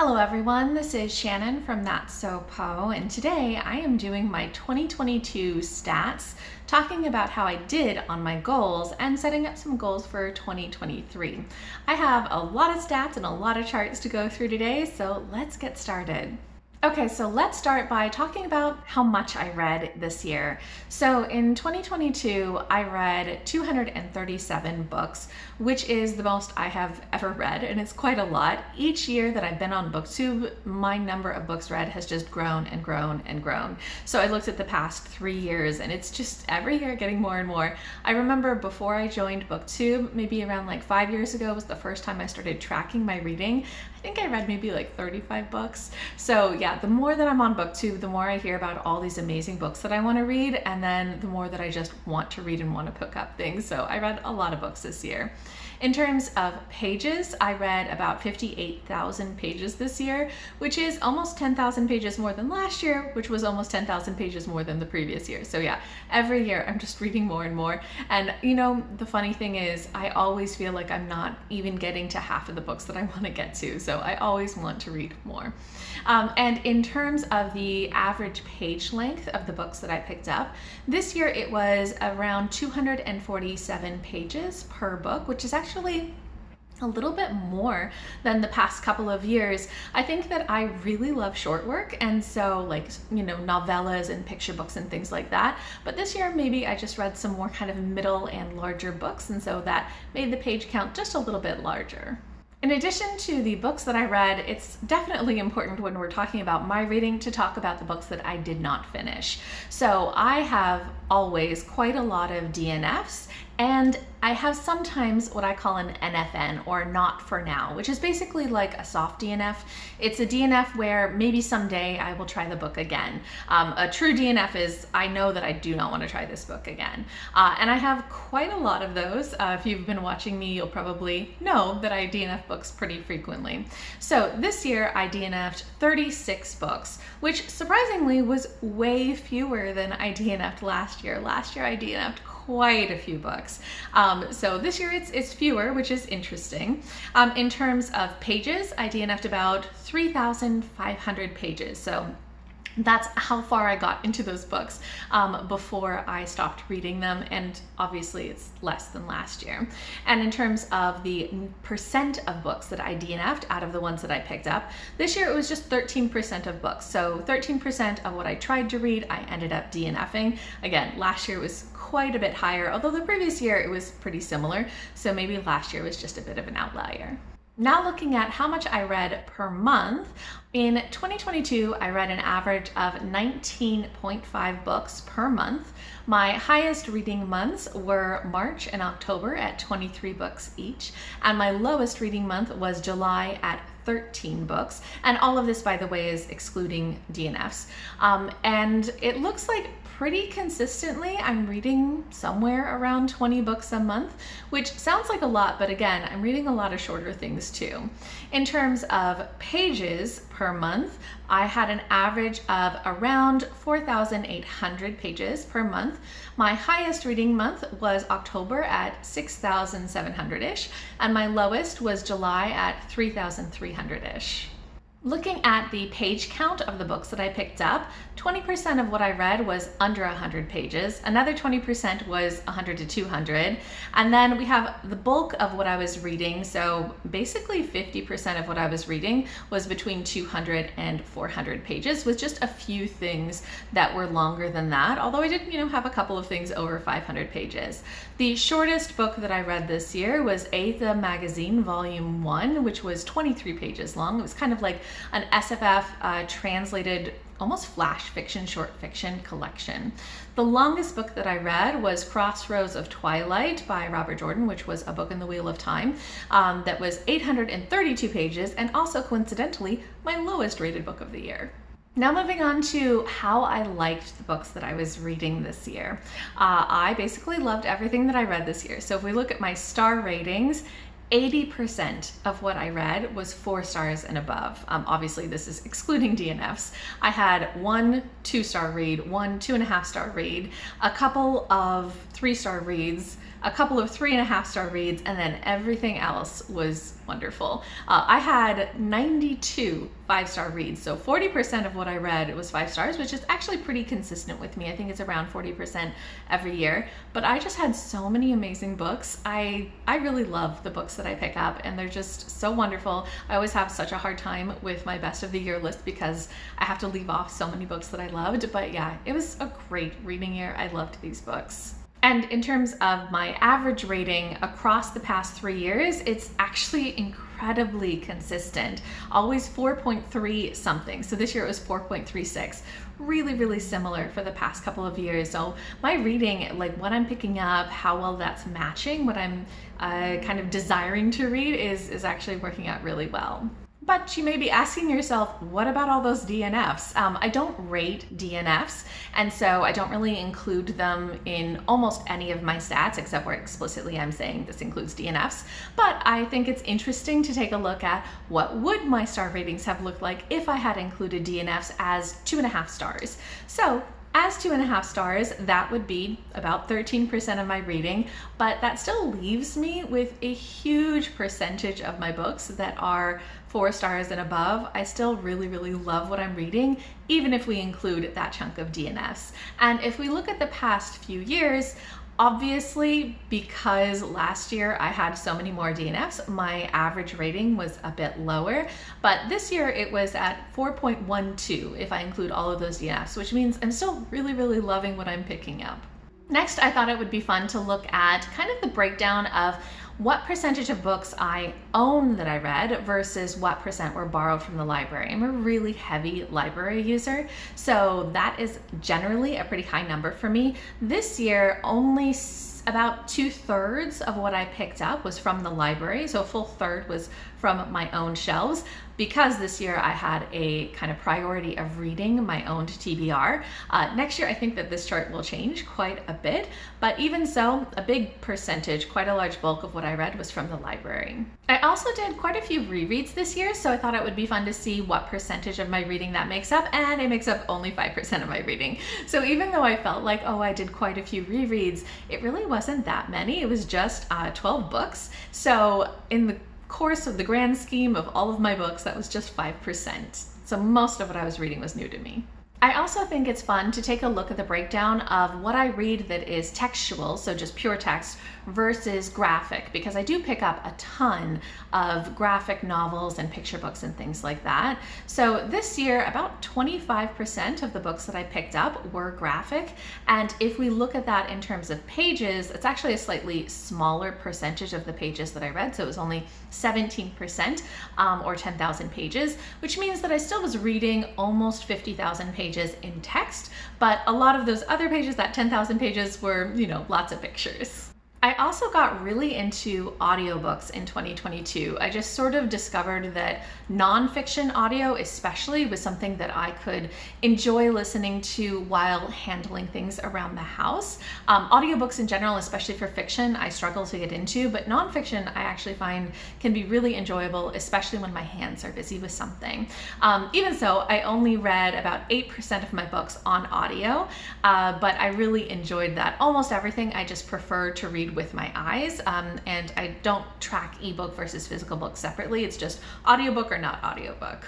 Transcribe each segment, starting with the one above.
Hello everyone, this is Shannon from That's So Po, and today I am doing my 2022 stats, talking about how I did on my goals and setting up some goals for 2023. I have a lot of stats and a lot of charts to go through today, so let's get started. Okay, so let's start by talking about how much I read this year. So in 2022, I read 237 books, which is the most I have ever read, and it's quite a lot. Each year that I've been on BookTube, my number of books read has just grown and grown and grown. So I looked at the past 3 years, and it's just every year getting more and more. I remember before I joined BookTube, maybe around like 5 years ago was the first time I started tracking my reading. I think I read maybe like 35 books. So yeah, the more that I'm on BookTube, the more I hear about all these amazing books that I want to read, and then the more that I just want to read and want to pick up things. So I read a lot of books this year. In terms of pages, I read about 58,000 pages this year, which is almost 10,000 pages more than last year, which was almost 10,000 pages more than the previous year. So yeah, every year I'm just reading more and more. And you know, the funny thing is I always feel like I'm not even getting to half of the books that I want to get to. So I always want to read more. And in terms of the average page length of the books that I picked up, this year it was around 247 pages per book, which is actually a little bit more than the past couple of years. I think that I really love short work, and so like, you know, novellas and picture books and things like that. But this year maybe I just read some more kind of middle and larger books, and so that made the page count just a little bit larger. In addition to the books that I read, it's definitely important when we're talking about my reading to talk about the books that I did not finish. So I have always quite a lot of DNFs, and I have sometimes what I call an NFN, or not for now, which is basically like a soft DNF. It's a DNF where maybe someday I will try the book again. A true DNF is I know that I do not want to try this book again. And I have quite a lot of those. If you've been watching me, you'll probably know that I DNF books pretty frequently. So this year I DNF'd 36 books, which surprisingly was way fewer than I DNF'd last year. Last year I DNF'd quite a few books. So this year it's fewer, which is interesting. In terms of pages, I DNF'd about 3,500 pages. So that's how far I got into those books before I stopped reading them, and obviously it's less than last year. And in terms of the percent of books that I DNF'd out of the ones that I picked up, this year it was just 13% of books. So 13% of what I tried to read, I ended up DNFing. Again, last year was quite a bit higher, although the previous year it was pretty similar. So maybe last year was just a bit of an outlier. Now looking at how much I read per month, in 2022, I read an average of 19.5 books per month. My highest reading months were March and October at 23 books each, and my lowest reading month was July at 13 books. And all of this, by the way, is excluding DNFs. And it looks like pretty consistently I'm reading somewhere around 20 books a month, which sounds like a lot, but again, I'm reading a lot of shorter things too. In terms of pages per month, I had an average of around 4,800 pages per month. My highest reading month was October at 6,700-ish, and my lowest was July at 3,300-ish. Looking at the page count of the books that I picked up, 20% of what I read was under 100 pages, another 20% was 100 to 200, and then we have the bulk of what I was reading, so basically 50% of what I was reading was between 200 and 400 pages, with just a few things that were longer than that, although I did, have a couple of things over 500 pages. The shortest book that I read this year was The Magazine Volume 1, which was 23 pages long. It was kind of like an SFF translated almost flash fiction, short fiction collection. The longest book that I read was Crossroads of Twilight by Robert Jordan, which was a book in the Wheel of Time that was 832 pages, and also coincidentally my lowest rated book of the year. Now moving on to how I liked the books that I was reading this year. I basically loved everything that I read this year. So if we look at my star ratings, 80% of what I read was 4 stars and above. Obviously, this is excluding DNFs. I had 1 2-star read, 1 2.5-star read, a couple of 3-star reads, a couple of 3.5-star reads, and then everything else was wonderful. I had 92 5-star reads, so 40% of what I read was 5 stars, which is actually pretty consistent with me. I think it's around 40% every year, but I just had so many amazing books. I really love the books that I pick up, and they're just so wonderful. I always have such a hard time with my best of the year list because I have to leave off so many books that I loved, but yeah, it was a great reading year. I loved these books. And in terms of my average rating across the past 3 years, it's actually incredibly consistent, always 4.3 something. So this year it was 4.36. Really, really similar for the past couple of years. So my reading, like what I'm picking up, how well that's matching what I'm kind of desiring to read is actually working out really well. But you may be asking yourself, what about all those DNFs? I don't rate DNFs, and so I don't really include them in almost any of my stats, except where explicitly I'm saying this includes DNFs. But I think it's interesting to take a look at what would my star ratings have looked like if I had included DNFs as 2.5 stars. So as 2.5 stars, that would be about 13% of my reading, but that still leaves me with a huge percentage of my books that are 4 stars and above. I still really, really love what I'm reading, even if we include that chunk of DNFs. And if we look at the past few years, obviously, because last year I had so many more DNFs, my average rating was a bit lower, but this year it was at 4.12 if I include all of those DNFs, which means I'm still really, really loving what I'm picking up. Next, I thought it would be fun to look at kind of the breakdown of what percentage of books I own that I read versus what percent were borrowed from the library. I'm a really heavy library user, so that is generally a pretty high number for me. This year, only about 2/3 of what I picked up was from the library, so a full third was from my own shelves, because this year I had a kind of priority of reading my own TBR. Next year I think that this chart will change quite a bit, but even so, a big percentage, quite a large bulk of what I read was from the library. I also did quite a few rereads this year, so I thought it would be fun to see what percentage of my reading that makes up, and it makes up only 5% of my reading. So even though I felt like, oh, I did quite a few rereads, it really wasn't that many. It was just 12 books. So in the course of the grand scheme of all of my books, that was just 5%. So most of what I was reading was new to me. I also think it's fun to take a look at the breakdown of what I read that is textual, so just pure text, versus graphic, because I do pick up a ton of graphic novels and picture books and things like that. So this year, about 25% of the books that I picked up were graphic, and if we look at that in terms of pages, it's actually a slightly smaller percentage of the pages that I read, so it was only 17%, or 10,000 pages, which means that I still was reading almost 50,000 pages in text, but a lot of those other pages, that 10,000 pages, were, lots of pictures. I also got really into audiobooks in 2022. I just sort of discovered that nonfiction audio especially was something that I could enjoy listening to while handling things around the house. Audiobooks in general, especially for fiction, I struggle to get into, but nonfiction I actually find can be really enjoyable, especially when my hands are busy with something. Even so, I only read about 8% of my books on audio, but I really enjoyed that. Almost everything I just prefer to read with my eyes, and I don't track ebook versus physical book separately. It's just audiobook or not audiobook.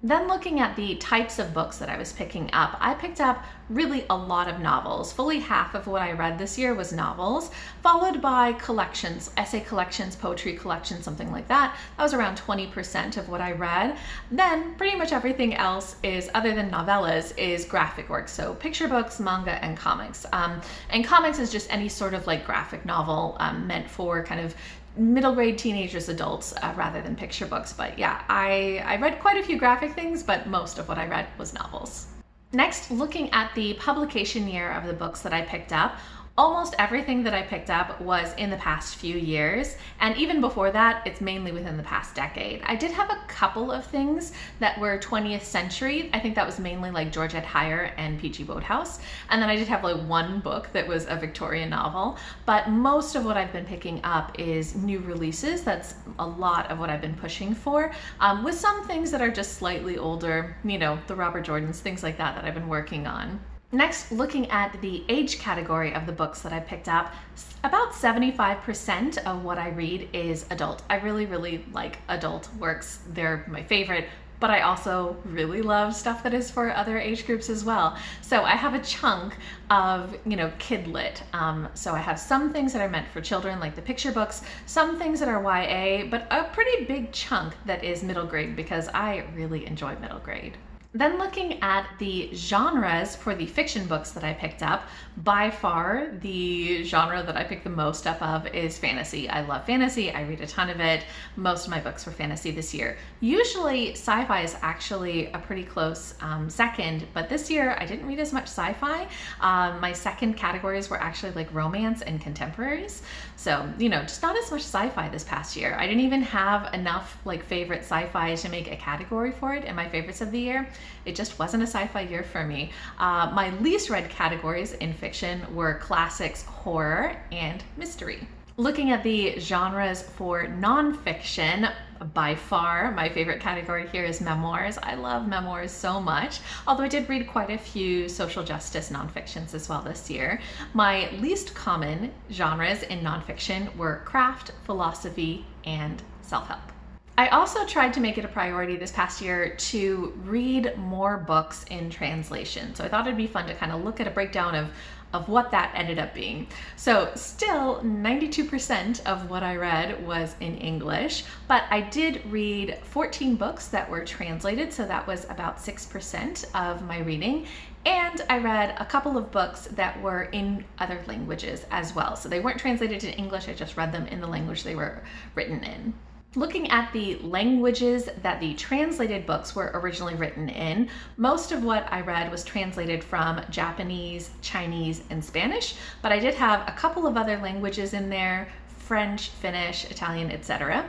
Then looking at the types of books that I was picking up, I picked up really a lot of novels. Fully half of what I read this year was novels, followed by collections, essay collections, poetry collections, something like that. That was around 20% of what I read. Then pretty much everything else is, other than novellas, is graphic work. So picture books, manga, and comics. And comics is just any sort of like graphic novel meant for kind of middle grade teenagers, adults, rather than picture books. But yeah, I read quite a few graphic things, but most of what I read was novels. Next, looking at the publication year of the books that I picked up, Almost everything that I picked up was in the past few years, and even before that, it's mainly within the past decade. I did have a couple of things that were 20th century. I think that was mainly like Georgette Heyer and Peachy Boathouse. And then I did have like one book that was a Victorian novel, but most of what I've been picking up is new releases. That's a lot of what I've been pushing for, with some things that are just slightly older, you know, the Robert Jordans, things like that I've been working on. Next, looking at the age category of the books that I picked up, about 75% of what I read is adult. I really like adult works. They're my favorite, but I also really love stuff that is for other age groups as well. So I have a chunk of, you know, kid lit. So I have some things that are meant for children, like the picture books, some things that are YA, but a pretty big chunk that is middle grade because I really enjoy middle grade. Then looking at the genres for the fiction books that I picked up, by far the genre that I picked the most up of is fantasy. I love fantasy, I read a ton of it. Most of my books were fantasy this year. Usually sci-fi is actually a pretty close second, but this year I didn't read as much sci-fi. My second categories were actually like romance and contemporaries. So, you know, just not as much sci-fi this past year. I didn't even have enough like favorite sci-fi to make a category for it in my favorites of the year. It just wasn't a sci-fi year for me. My least read categories in fiction were classics, horror, and mystery. Looking at the genres for nonfiction, by far my favorite category here is memoirs. I love memoirs so much, although I did read quite a few social justice nonfictions as well this year. My least common genres in nonfiction were craft, philosophy, and self-help. I also tried to make it a priority this past year to read more books in translation. So I thought it'd be fun to kind of look at a breakdown of what that ended up being. So still 92% of what I read was in English, but I did read 14 books that were translated. So that was about 6% of my reading. And I read a couple of books that were in other languages as well. So they weren't translated to English, I just read them in the language they were written in. Looking at the languages that the translated books were originally written in, most of what I read was translated from Japanese, Chinese, and Spanish, but I did have a couple of other languages in there, French, Finnish, Italian, etc.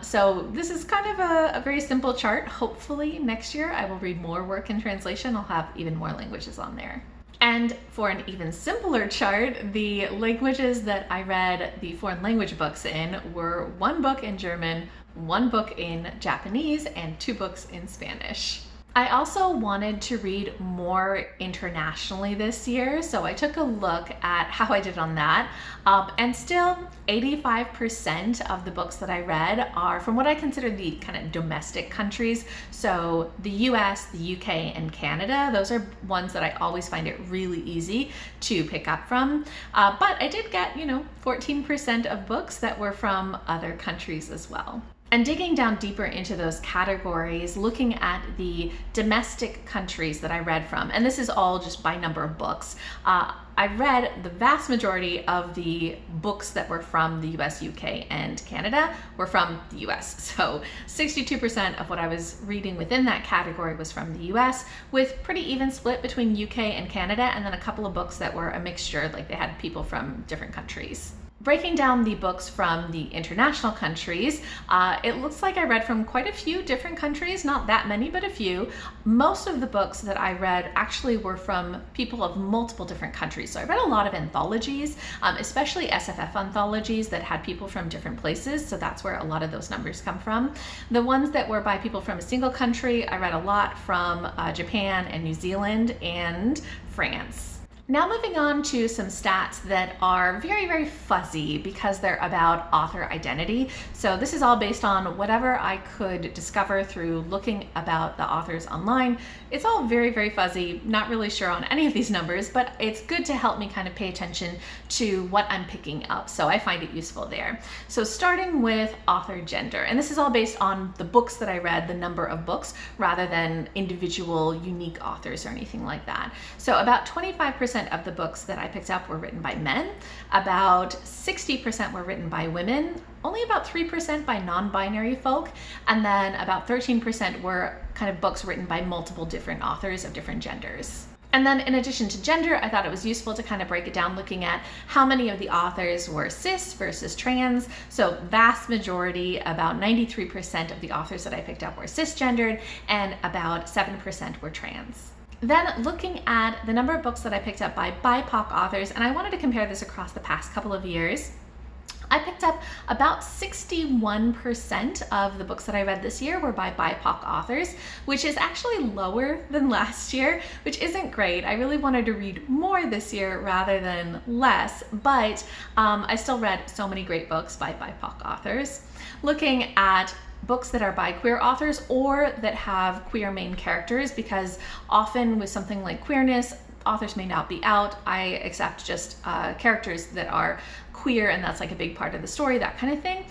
So this is kind of a very simple chart. Hopefully next year I will read more work in translation. I'll have even more languages on there. And for an even simpler chart, the languages that I read the foreign language books in were 1 book in German, 1 book in Japanese, and 2 books in Spanish. I also wanted to read more internationally this year, so I took a look at how I did on that, and still 85% of the books that I read are from what I consider the kind of domestic countries, so the US, the UK, and Canada. Those are ones that I always find it really easy to pick up from, but I did get, 14% of books that were from other countries as well. And digging down deeper into those categories, looking at the domestic countries that I read from, and this is all just by number of books, I read the vast majority of the books that were from the US, UK, and Canada were from the US. So 62% of what I was reading within that category was from the US, with pretty even split between UK and Canada, and then a couple of books that were a mixture, like they had people from different countries. Breaking down the books from the international countries, it looks like I read from quite a few different countries, not that many, but a few. Most of the books that I read actually were from people of multiple different countries. So I read a lot of anthologies, especially SFF anthologies that had people from different places. So that's where a lot of those numbers come from. The ones that were by people from a single country, I read a lot from Japan and New Zealand and France. Now moving on to some stats that are very, very fuzzy because they're about author identity. So this is all based on whatever I could discover through looking about the authors online. It's all very, very fuzzy, not really sure on any of these numbers, but it's good to help me kind of pay attention to what I'm picking up. So I find it useful there. So starting with author gender, and this is all based on the books that I read, the number of books, rather than individual unique authors or anything like that. So about 25% of the books that I picked up were written by men, about 60% were written by women, only about 3% by non-binary folk, and then about 13% were kind of books written by multiple different authors of different genders. And then in addition to gender, I thought it was useful to kind of break it down looking at how many of the authors were cis versus trans. So vast majority, about 93% of the authors that I picked up were cisgendered and about 7% were trans. Then looking at the number of books that I picked up by BIPOC authors, and I wanted to compare this across the past couple of years. I picked up about 61% of the books that I read this year were by BIPOC authors, which is actually lower than last year, which isn't great. I really wanted to read more this year rather than less, but I still read so many great books by BIPOC authors. Looking at books that are by queer authors or that have queer main characters, because often with something like queerness, authors may not be out. I accept just characters that are queer, and that's like a big part of the story, that kind of thing.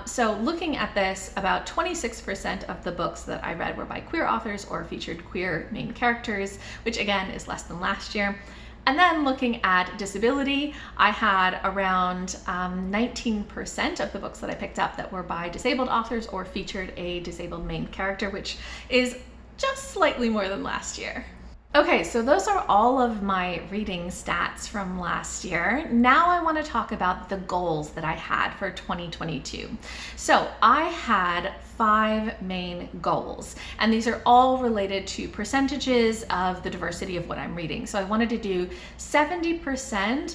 So looking at this, about 26% of the books that I read were by queer authors or featured queer main characters, which again is less than last year. And then looking at disability, I had around 19% of the books that I picked up that were by disabled authors or featured a disabled main character, which is just slightly more than last year. Okay, so those are all of my reading stats from last year. Now I want to talk about the goals that I had for 2022. So I had 5 main goals, and these are all related to percentages of the diversity of what I'm reading. So I wanted to do 70%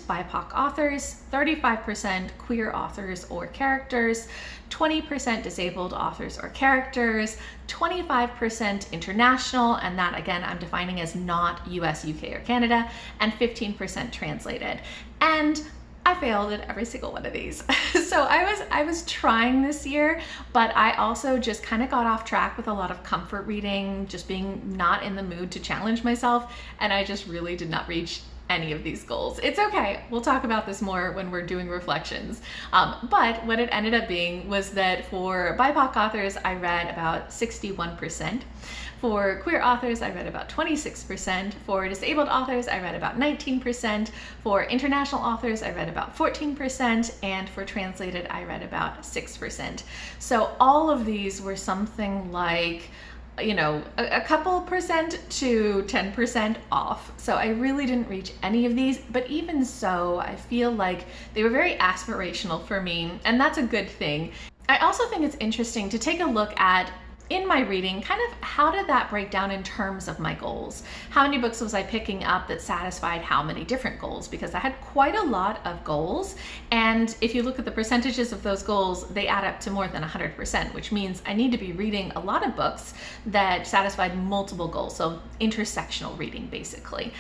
BIPOC authors, 35% queer authors or characters, 20% disabled authors or characters, 25% international, and that again I'm defining as not US, UK, or Canada, and 15% translated. And I failed at every single one of these. So I was trying this year, but I also just kind of got off track with a lot of comfort reading, just being not in the mood to challenge myself, and I just really did not reach any of these goals. It's okay, we'll talk about this more when we're doing reflections. But what it ended up being was that for BIPOC authors, I read about 61%. For queer authors, I read about 26%. For disabled authors, I read about 19%. For international authors, I read about 14%. And for translated, I read about 6%. So all of these were something like, you know, a couple percent to 10% off. So I really didn't reach any of these, but even so, I feel like they were very aspirational for me, and that's a good thing. I also think it's interesting to take a look at, in my reading, kind of how did that break down in terms of my goals? How many books was I picking up that satisfied how many different goals? Because I had quite a lot of goals, and if you look at the percentages of those goals, they add up to more than 100%, which means I need to be reading a lot of books that satisfied multiple goals, so intersectional reading basically.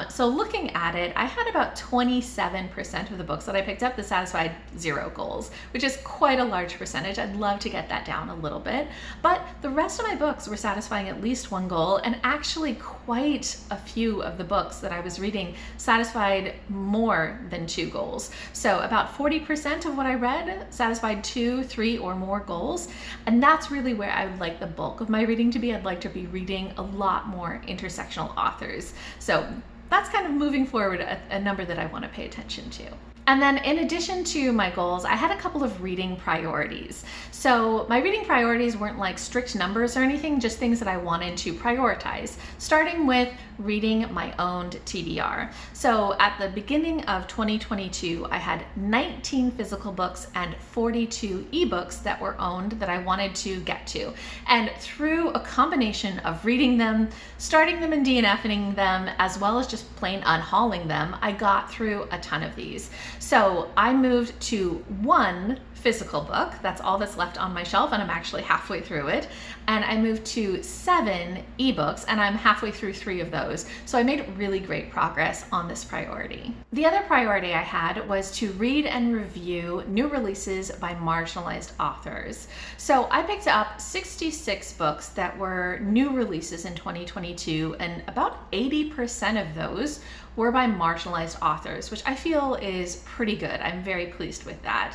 So looking at it, I had about 27% of the books that I picked up that satisfied 0 goals, which is quite a large percentage. I'd love to get that down a little bit, but the rest of my books were satisfying at least 1 goal, and actually quite a few of the books that I was reading satisfied more than 2 goals. So about 40% of what I read satisfied 2, 3, or more goals, and that's really where I would like the bulk of my reading to be. I'd like to be reading a lot more intersectional authors. So that's kind of moving forward a number that I want to pay attention to. And then in addition to my goals, I had a couple of reading priorities. So my reading priorities weren't like strict numbers or anything, just things that I wanted to prioritize, starting with reading my owned TBR. So at the beginning of 2022, I had 19 physical books and 42 ebooks that were owned that I wanted to get to. And through a combination of reading them, starting them and DNFing them, as well as just plain unhauling them, I got through a ton of these. So I moved to 1 physical book. That's all that's left on my shelf, and I'm actually halfway through it. And I moved to 7 ebooks, and I'm halfway through 3 of those. So I made really great progress on this priority. The other priority I had was to read and review new releases by marginalized authors. So I picked up 66 books that were new releases in 2022, and about 80% of those were by marginalized authors, which I feel is pretty good. I'm very pleased with that.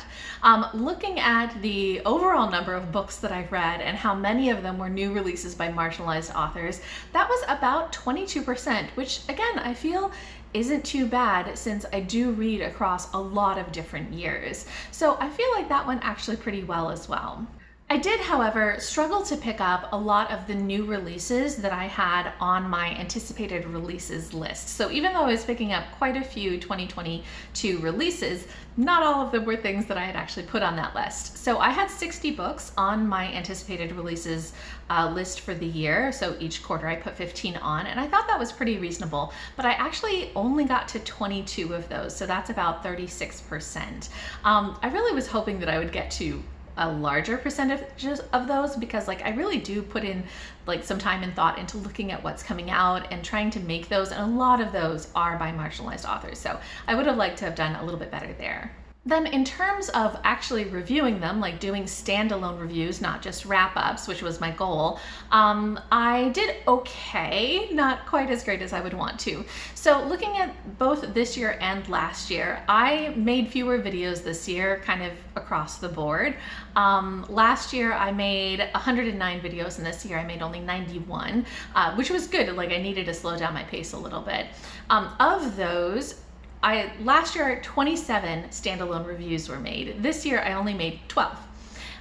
Looking at the overall number of books that I've read and how many of them were new releases by marginalized authors, that was about 22%, which again, I feel isn't too bad since I do read across a lot of different years. So I feel like that went actually pretty well as well. I did, however, struggle to pick up a lot of the new releases that I had on my anticipated releases list. So even though I was picking up quite a few 2022 releases, not all of them were things that I had actually put on that list. So I had 60 books on my anticipated releases list for the year. So each quarter I put 15 on, and I thought that was pretty reasonable, but I actually only got to 22 of those. So that's about 36%. I really was hoping that I would get to a larger percentage of those, because like I really do put in like some time and thought into looking at what's coming out and trying to make those, and a lot of those are by marginalized authors. So I would have liked to have done a little bit better there. Then in terms of actually reviewing them, like doing standalone reviews, not just wrap-ups, which was my goal, I did okay, not quite as great as I would want to. So looking at both this year and last year, I made fewer videos this year, kind of across the board. Last year I made 109 videos, and this year I made only 91, which was good. Like I needed to slow down my pace a little bit. Of those, last year 27 standalone reviews were made. This year I only made 12.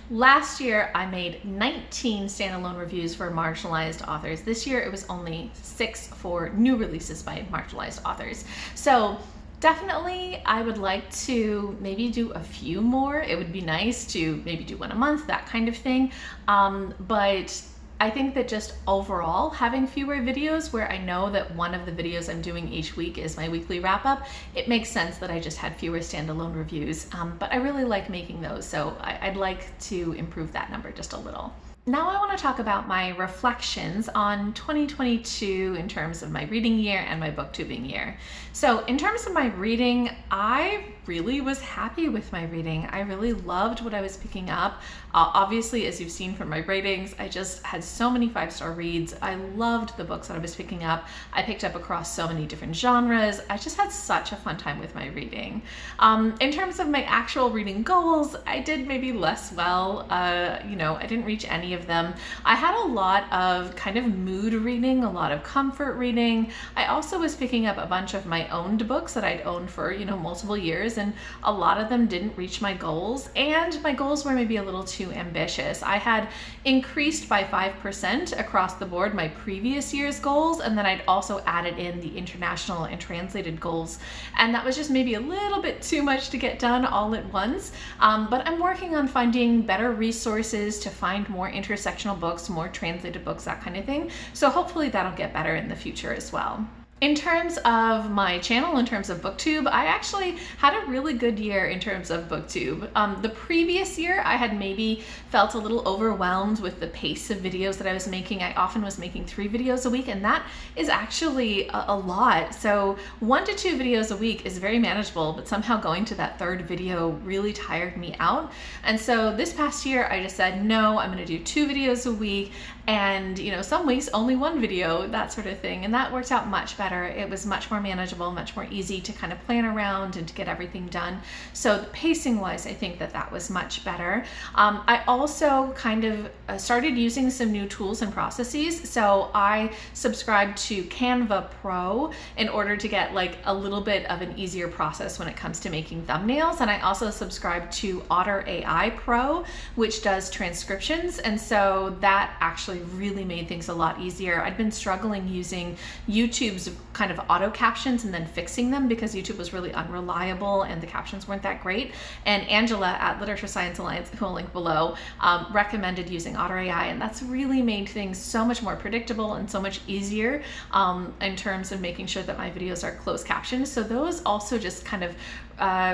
Last year I made 19 standalone reviews for marginalized authors. This year it was only 6 for new releases by marginalized authors. So definitely I would like to maybe do a few more. It would be nice to maybe do one a month, that kind of thing. But I think that just overall having fewer videos, where I know that one of the videos I'm doing each week is my weekly wrap up, it makes sense that I just had fewer standalone reviews. But I really like making those, so I'd like to improve that number just a little. Now I want to talk about my reflections on 2022 in terms of my reading year and my booktubing year. So in terms of my reading, I really was happy with my reading. I really loved what I was picking up. Obviously, as you've seen from my ratings, I just had so many 5-star reads. I loved the books that I was picking up. I picked up across so many different genres. I just had such a fun time with my reading. In terms of my actual reading goals, I did maybe less well. I didn't reach any of them. I had a lot of kind of mood reading, a lot of comfort reading. I also was picking up a bunch of my owned books that I'd owned for, multiple years, and a lot of them didn't reach my goals, and my goals were maybe a little too ambitious. I had increased by 5% across the board my previous year's goals, and then I'd also added in the international and translated goals, and that was just maybe a little bit too much to get done all at once. But I'm working on finding better resources to find more intersectional books, more translated books, that kind of thing. So hopefully that'll get better in the future as well. In terms of my channel, in terms of BookTube, I actually had a really good year in terms of BookTube. The previous year, I had maybe felt a little overwhelmed with the pace of videos that I was making. I often was making 3 videos a week, and that is actually a lot. So 1 to 2 videos a week is very manageable, but somehow going to that 3rd video really tired me out. And so this past year, I just said, no, I'm gonna do 2 videos a week, and some weeks only 1 video, that sort of thing. And that worked out much better. It was much more manageable, much more easy to kind of plan around and to get everything done. So pacing wise, I think that was much better. I also kind of started using some new tools and processes. So I subscribed to Canva Pro in order to get like a little bit of an easier process when it comes to making thumbnails. And I also subscribed to Otter AI Pro, which does transcriptions. And so that actually really made things a lot easier. I'd been struggling using YouTube's kind of auto captions and then fixing them because YouTube was really unreliable and the captions weren't that great. And Angela at Literature Science Alliance, who I'll link below, recommended using Otter AI, and that's really made things so much more predictable and so much easier in terms of making sure that my videos are closed captioned. So those also just kind of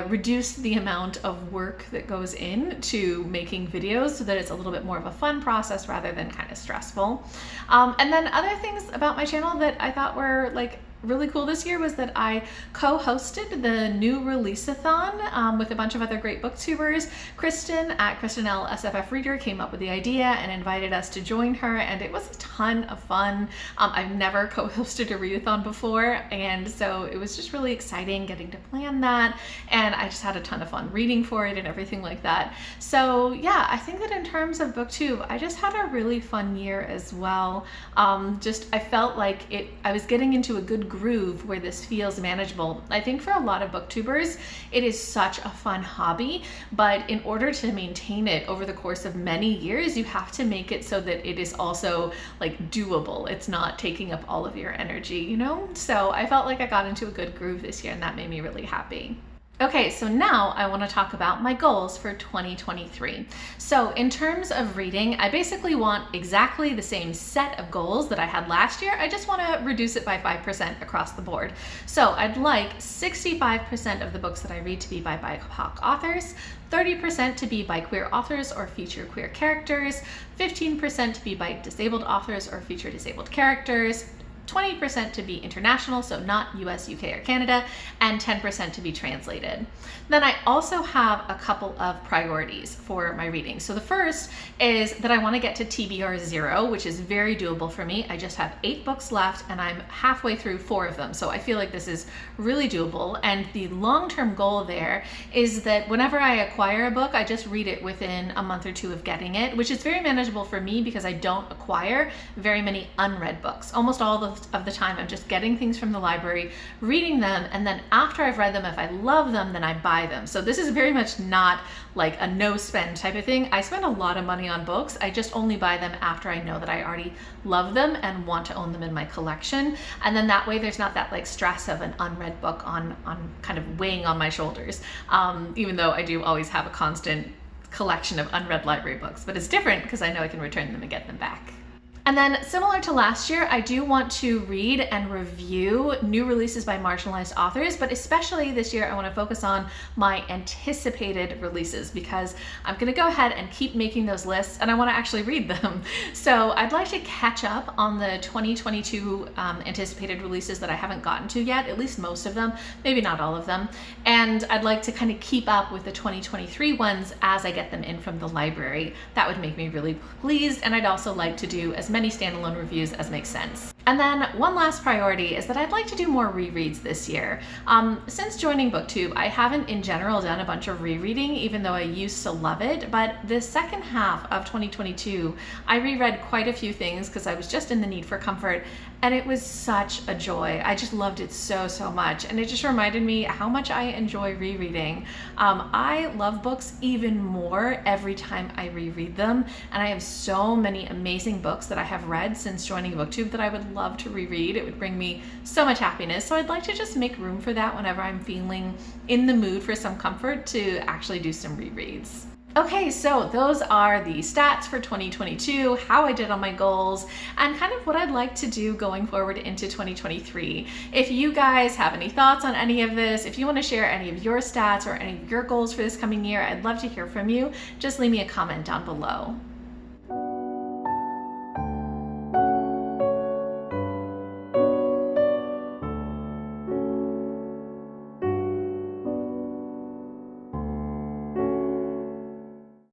reduce the amount of work that goes into making videos so that it's a little bit more of a fun process rather than kind of stressful. And then other things about my channel that I thought were like really cool this year was that I co-hosted the new release-a-thon with a bunch of other great booktubers. Kristen at Kristen L SFF Reader came up with the idea and invited us to join her, and it was a ton of fun. I've never co-hosted a readathon before, and so it was just really exciting getting to plan that, and I just had a ton of fun reading for it and everything like that. So yeah, I think that in terms of BookTube, I just had a really fun year as well. I felt like I was getting into a good groove where this feels manageable. I think for a lot of booktubers, it is such a fun hobby, but in order to maintain it over the course of many years, you have to make it so that it is also like doable. It's not taking up all of your energy, you know? So I felt like I got into a good groove this year, and that made me really happy. Okay, so now I want to talk about my goals for 2023. So in terms of reading, I basically want exactly the same set of goals that I had last year. I just want to reduce it by 5% across the board. So I'd like 65% of the books that I read to be by BIPOC authors, 30% to be by queer authors or feature queer characters, 15% to be by disabled authors or feature disabled characters, 20% to be international, so not US, UK, or Canada, and 10% to be translated. Then I also have a couple of priorities for my reading. So the first is that I want to get to TBR 0, which is very doable for me. I just have 8 books left and I'm halfway through 4 of them. So I feel like this is really doable. And the long-term goal there is that whenever I acquire a book, I just read it within a month or 2 of getting it, which is very manageable for me because I don't acquire very many unread books. Almost all of the time I'm just getting things from the library, reading them, and then after I've read them, if I love them, then I buy them. So this is very much not like a no spend type of thing. I spend a lot of money on books. I just only buy them after I know that I already love them and want to own them in my collection. And then that way there's not that like stress of an unread book on kind of weighing on my shoulders. Even though I do always have a constant collection of unread library books, but it's different because I know I can return them and get them back. And then similar to last year, I do want to read and review new releases by marginalized authors, but especially this year, I want to focus on my anticipated releases because I'm going to go ahead and keep making those lists and I want to actually read them. So I'd like to catch up on the 2022 anticipated releases that I haven't gotten to yet, at least most of them, maybe not all of them. And I'd like to kind of keep up with the 2023 ones as I get them in from the library. That would make me really pleased. And I'd also like to do as many standalone reviews as makes sense. And then one last priority is that I'd like to do more rereads this year. Since joining BookTube, I haven't in general done a bunch of rereading, even though I used to love it, but the second half of 2022, I reread quite a few things because I was just in the need for comfort, and it was such a joy. I just loved it so much, and it just reminded me how much I enjoy rereading. I love books even more every time I reread them, and I have so many amazing books that I have read since joining BookTube that I would love to reread. It would bring me so much happiness. So I'd like to just make room for that whenever I'm feeling in the mood for some comfort to actually do some rereads. Okay, so those are the stats for 2022, how I did on my goals, and kind of what I'd like to do going forward into 2023. If you guys have any thoughts on any of this, if you want to share any of your stats or any of your goals for this coming year, I'd love to hear from you. Just leave me a comment down below.